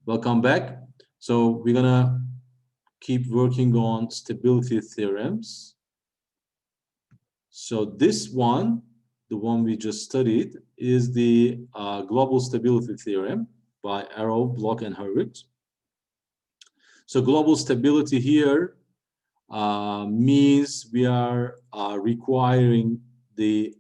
Welcome back. So we're gonna keep working on stability theorems. So this one, the one we just studied, is the global stability theorem by Arrow, Bloch, and Hurwitz. So global stability here means we are requiring the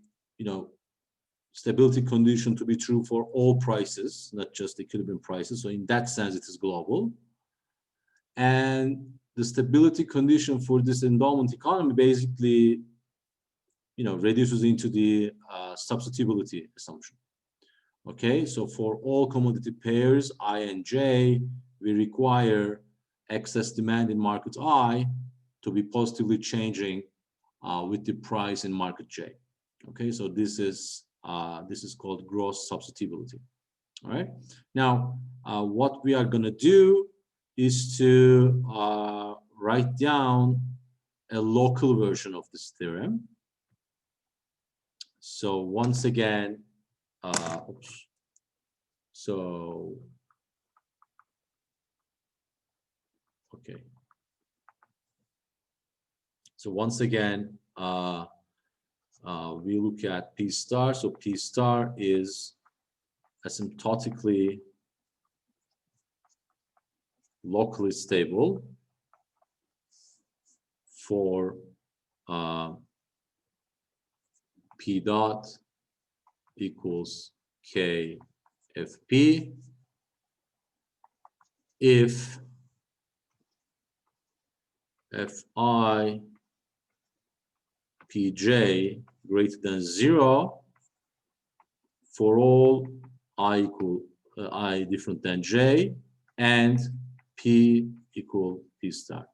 stability condition to be true for all prices, not just equilibrium prices. So in that sense, it is global. And the stability condition for this endowment economy basically, reduces into the substitutability assumption. Okay, so for all commodity pairs I and J, we require excess demand in market I to be positively changing with the price in market J. Okay, so this is called gross substitutability. All right. Now, what we are going to do is to write down a local version of this theorem. So once again, okay. So once again, we look at P star. So P star is asymptotically locally stable for P dot equals K FP if Fi Pj greater than 0 for all I equal I different than J and P equal P star.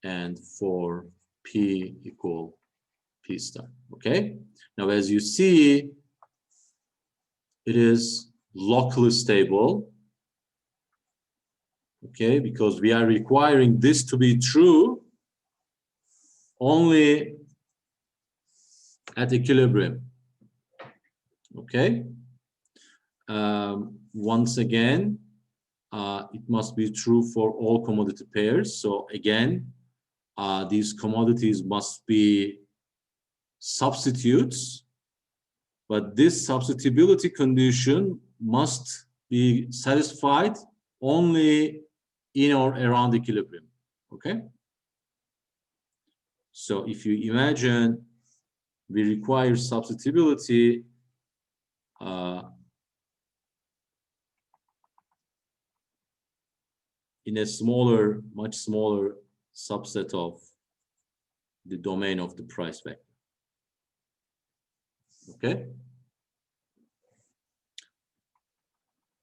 And for P equal P star. Okay. Now, as you see, it is locally stable. Okay, because we are requiring this to be true only at equilibrium. Okay. Once again, it must be true for all commodity pairs. So again, these commodities must be substitutes, but this substitutability condition must be satisfied only in or around equilibrium. Okay. So if you imagine we require substitutability in a smaller, much smaller subset of the domain of the price vector. Okay.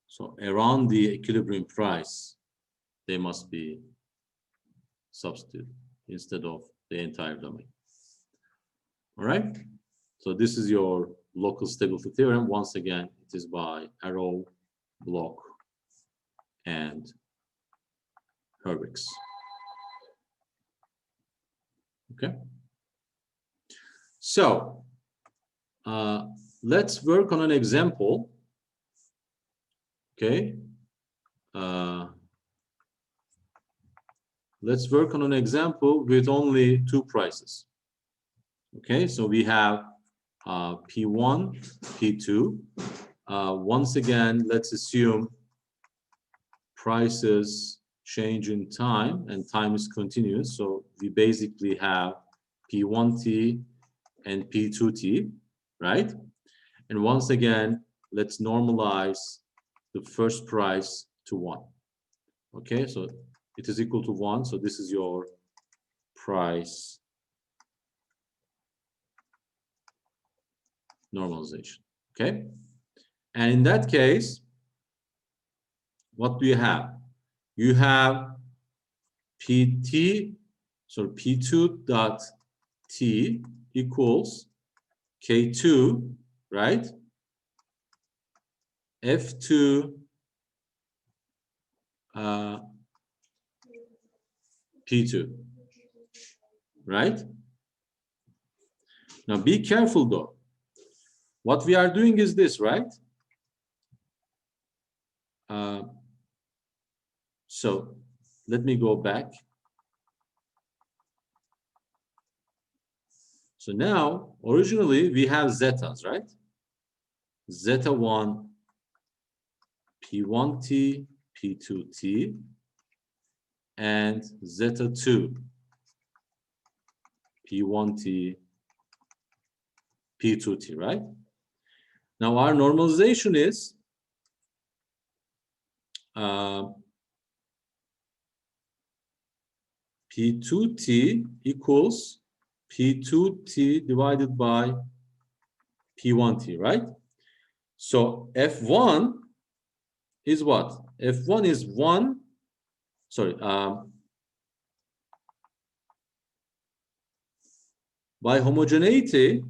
So around the equilibrium price, they must be substituted instead of the entire domain. All right. So this is your local stability theorem. Once again, it is by Arrow, Bloch, and Hurwitz. Okay. So let's work on an example. Okay. Let's work on an example with only two prices. Okay, so we have P1, P2. Once again, let's assume prices change in time and time is continuous. So we basically have P1T and P2T, right? And once again, let's normalize the first price to 1. Okay, so it is equal to 1. So this is your price normalization. Okay, and in that case, what do you have? You have PT, so P2 dot T equals K2, right? F2 P2, right? Now be careful though. What we are doing is this, right? So let me go back. So now, originally we have zetas, right? Zeta 1, P1T, P2T, and zeta 2, P1T, P2T, right? Now our normalization is P2T equals P2T divided by P1T, right? So F1 is what? F1 is 1, sorry, by homogeneity,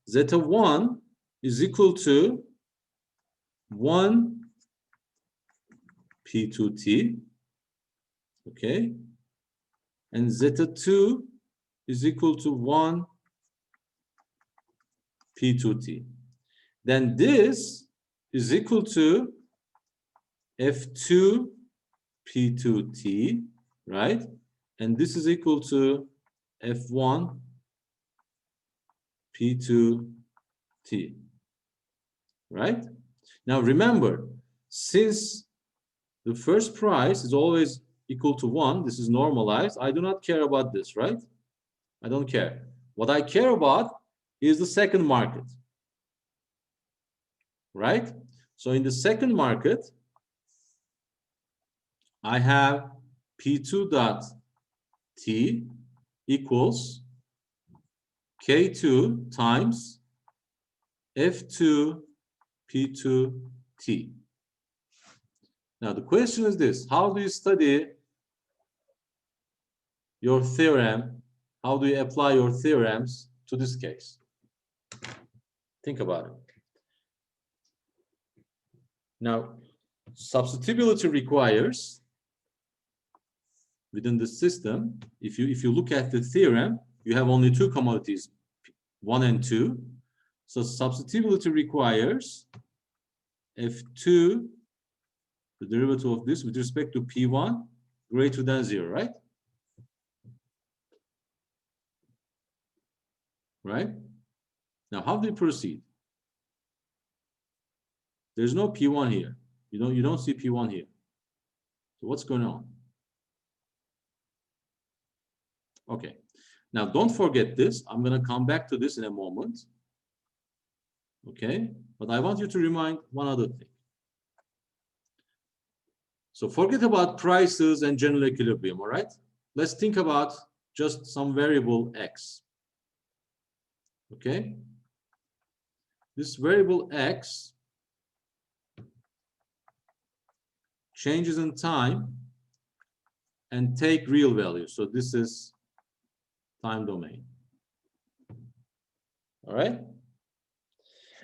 zeta 1 is equal to 1 P2T, okay? And zeta 2 is equal to 1 P2T. Then this is equal to F2 P2T, right? And this is equal to F1 P2T, right? Now remember, since the first price is always equal to 1, this is normalized, I do not care about this, right? I don't care. What I care about is the second market, right? So in the second market, I have P2 dot T equals K2 times F2 P2T. Now the question is this: how do you study your theorem? How do you apply your theorems to this case? Think about it. Now, substitutability requires within the system, if you look at the theorem, you have only two commodities, 1 and 2. So substitutability requires F2, the derivative of this with respect to P1 greater than 0, right? Right? Now, how do you proceed? There's no P1 here. You don't see P1 here. So what's going on? Okay. Now, don't forget this. I'm going to come back to this in a moment. Okay? But I want you to remind one other thing. So forget about prices and general equilibrium, all right? Let's think about just some variable x. Okay? This variable x changes in time and take real value. So this is time domain. All right?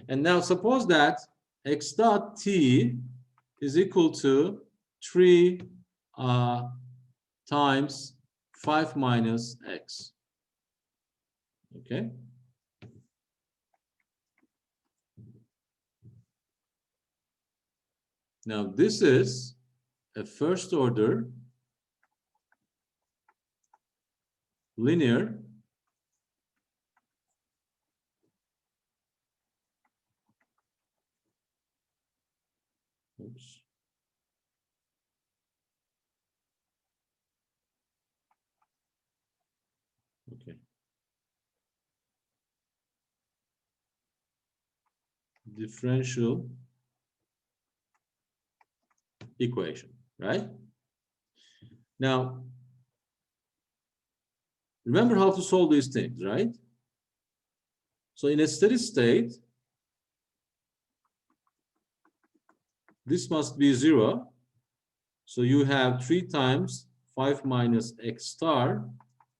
And now suppose that x dot t is equal to 3 times 5 minus x. Okay? Now this is a first order linear oops. Okay. Differential equation, right? Now, remember how to solve these things, right? So in a steady state, this must be 0. So you have 3 times 5 minus x star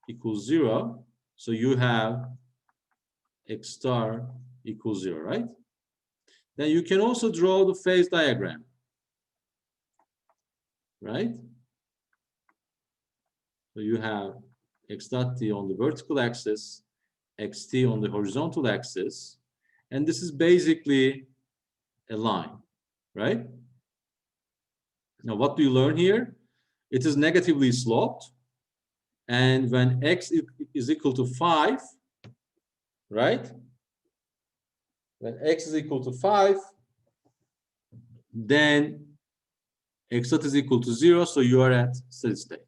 equals 0. So you have x star equals 0, right? Then you can also draw the phase diagram, right? So you have x dot t on the vertical axis, xt on the horizontal axis, and this is basically a line, right? Now, what do you learn here? It is negatively sloped. And when x is equal to 5, right? When x is equal to 5, then x dot is equal to 0, so you are at steady state.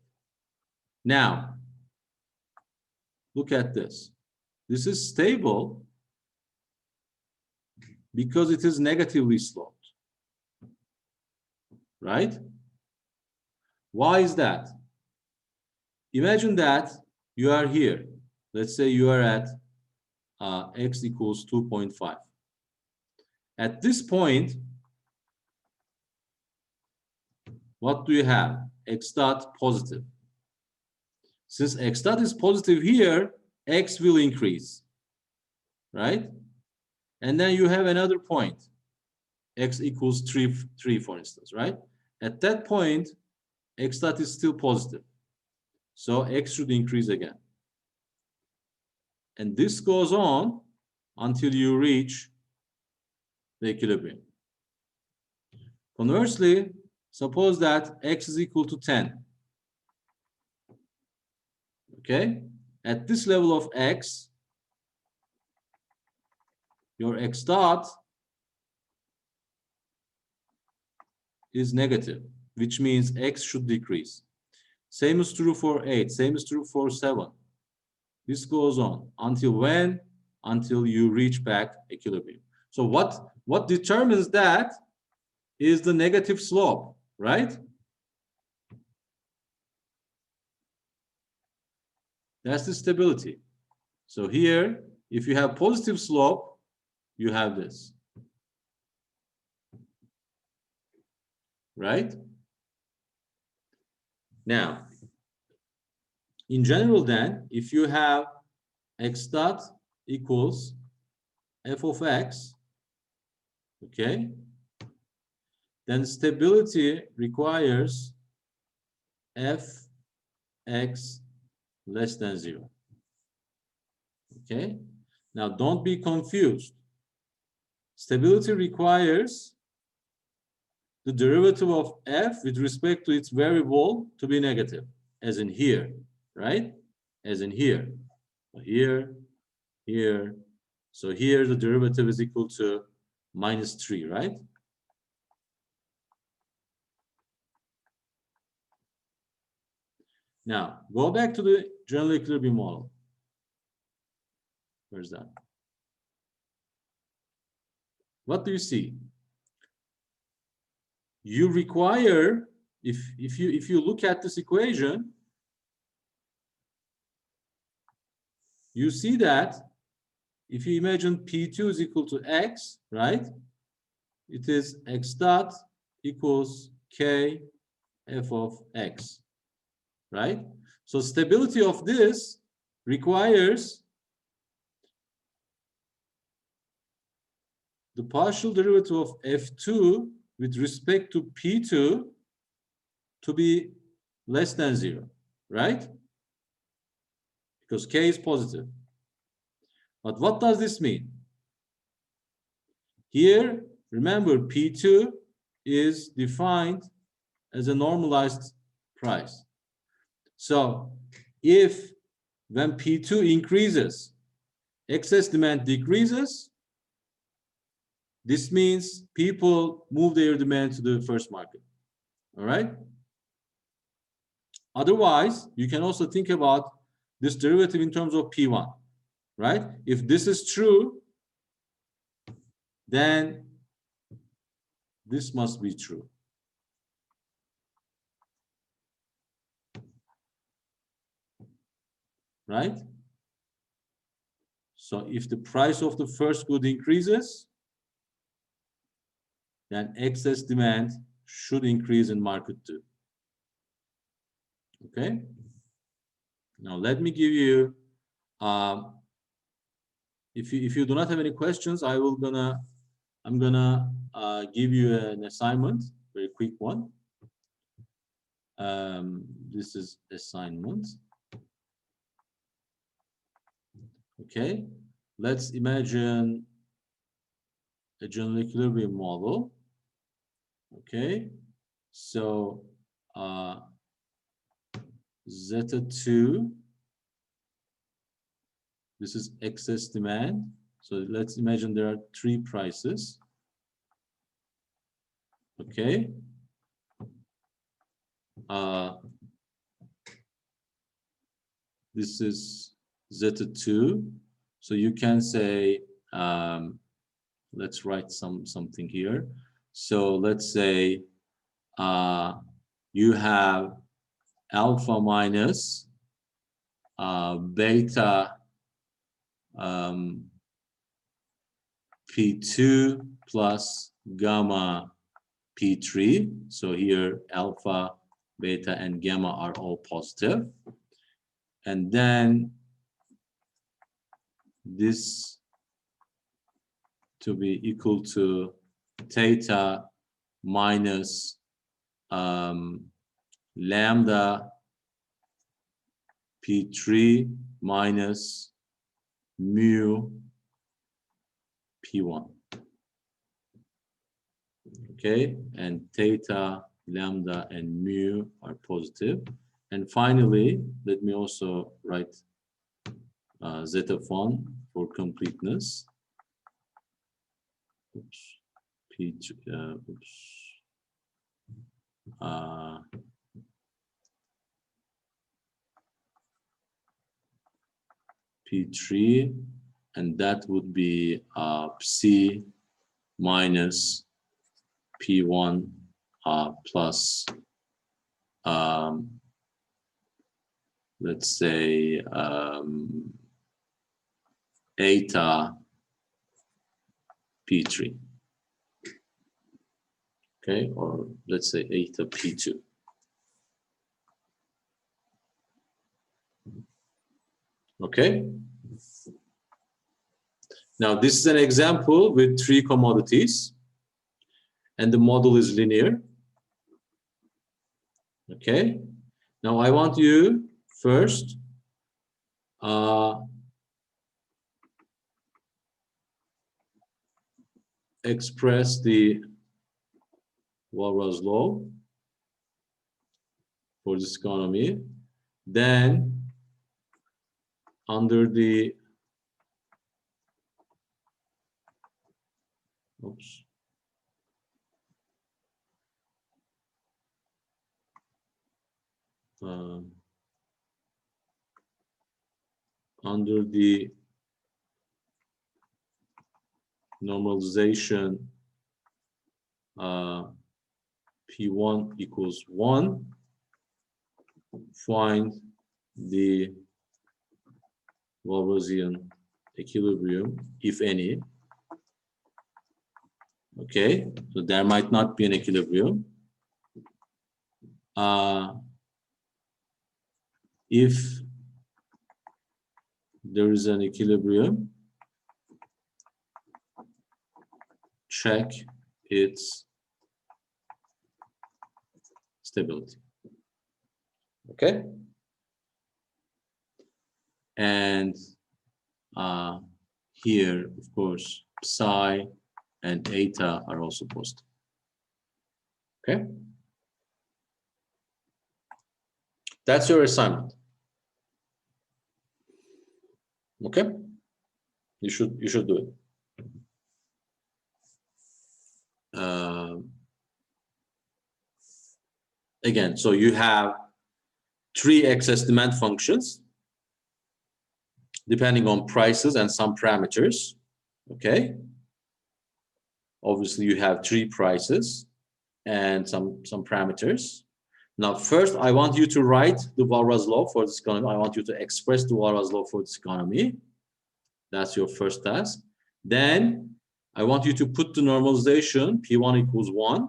Now, look at this. This is stable because it is negatively sloped, right? Why is that? Imagine that you are here. Let's say you are at x equals 2.5. At this point, what do you have? X dot positive. Since x dot is positive here, x will increase, right? And then you have another point, x equals 3, for instance, right? At that point, x dot is still positive. So x should increase again. And this goes on until you reach the equilibrium. Conversely, suppose that x is equal to 10. Okay? At this level of x, your x dot is negative, which means x should decrease. Same is true for 8. Same is true for 7. This goes on until when? Until you reach back equilibrium. So what determines that is the negative slope, right? That's the stability. So here, if you have positive slope, you have this, right? Now, in general then, if you have x dot equals f of x, okay, then stability requires f(x) less than 0. Okay? Now, don't be confused. Stability requires the derivative of f with respect to its variable to be negative, as in here, right? As in here. Here, here. So here the derivative is equal to -3, right? Now, go back to the general equilibrium model. Where's that? What do you see? You require, if you look at this equation, you see that if you imagine P2 is equal to x, right? It is x dot equals k f of x, right? So stability of this requires the partial derivative of f2 with respect to P2 to be less than 0, right? Because k is positive. But what does this mean? Here, remember, P2 is defined as a normalized price. So if when P2 increases, excess demand decreases, this means people move their demand to the first market. All right? Otherwise, you can also think about this derivative in terms of P1, right? If this is true, then this must be true. Right? So if the price of the first good increases, then excess demand should increase in market too. Okay? Now let me give you, if you do not have any questions, I'm gonna give you an assignment, very quick one. This is assignment. Okay, let's imagine a general equilibrium model. Okay, So zeta 2, this is excess demand. So let's imagine there are 3 prices. Okay. This is zeta 2. So you can say, let's write something here. So let's say you have alpha minus beta P2 plus gamma P3. So here alpha, beta, and gamma are all positive. And then this to be equal to theta minus lambda P3 minus mu P1. Okay, and theta, lambda, and mu are positive. And finally, let me also write zeta font for completeness. Oops. P3, and that would be C minus P1 plus, let's say, eta P3. Okay, or let's say eta P2. Okay. Now this is an example with 3 commodities, and the model is linear. Okay. Now I want you first express the Walras law for this economy. Then under the under the normalization P1 equals 1, find the Walrasian equilibrium, if any. Okay, so there might not be an equilibrium. If there is an equilibrium, check its stability. Okay, and here, of course, psi and eta are also positive. Okay, that's your assignment. Okay, you should do it. Again, so you have 3 excess demand functions depending on prices and some parameters. Okay, obviously you have 3 prices and some parameters. Now first I want you to write the Walras law for this economy. I want you to express the Walras law for this economy. That's your first task. Then I want you to put the normalization P1 equals 1.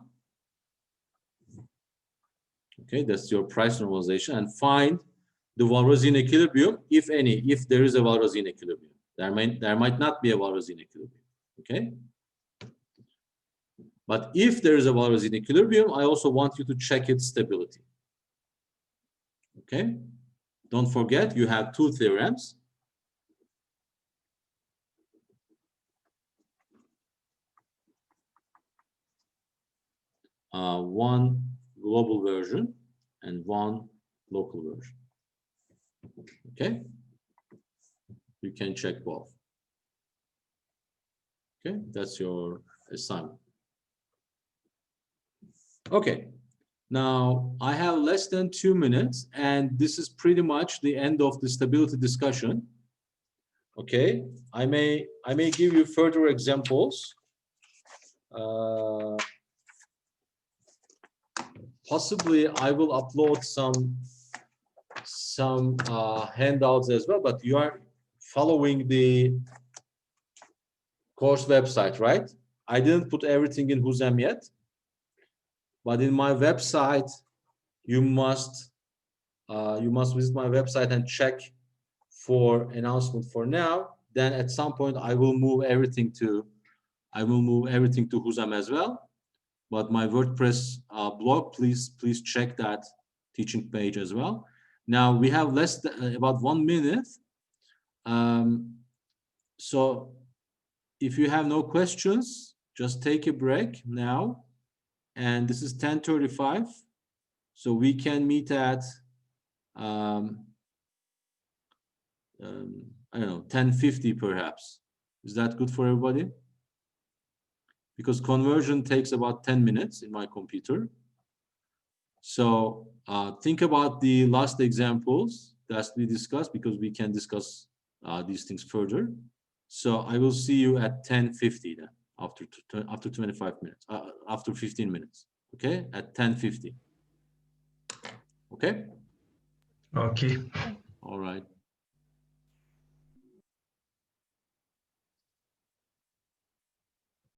Okay, that's your price normalization, and find the Walrasian equilibrium, if any, if there is a Walrasian equilibrium. There might not be a Walrasian equilibrium. Okay, but if there is a Walrasian equilibrium, I also want you to check its stability. Okay, don't forget you have 2 theorems. One global version and one local version. Okay, you can check both. Okay, that's your assignment. Okay, now I have less than 2 minutes, and this is pretty much the end of the stability discussion. Okay, I may give you further examples. Possibly I will upload some handouts as well, but you are following the course website, right? I didn't put everything in Huzem yet, but in my website, you must visit my website and check for announcement for now. Then at some point I will move everything to Huzem as well. But my WordPress blog, please check that teaching page as well. Now we have less than about 1 minute. So if you have no questions, just take a break now. And this is 10:35. So we can meet at I don't know, 10:50 perhaps. Is that good for everybody? Because conversion takes about 10 minutes in my computer. So think about the last examples that we discussed, because we can discuss these things further. So I will see you at 10:50 then, after 25 minutes, after 15 minutes. Okay, at 10:50. Okay. Okay. All right.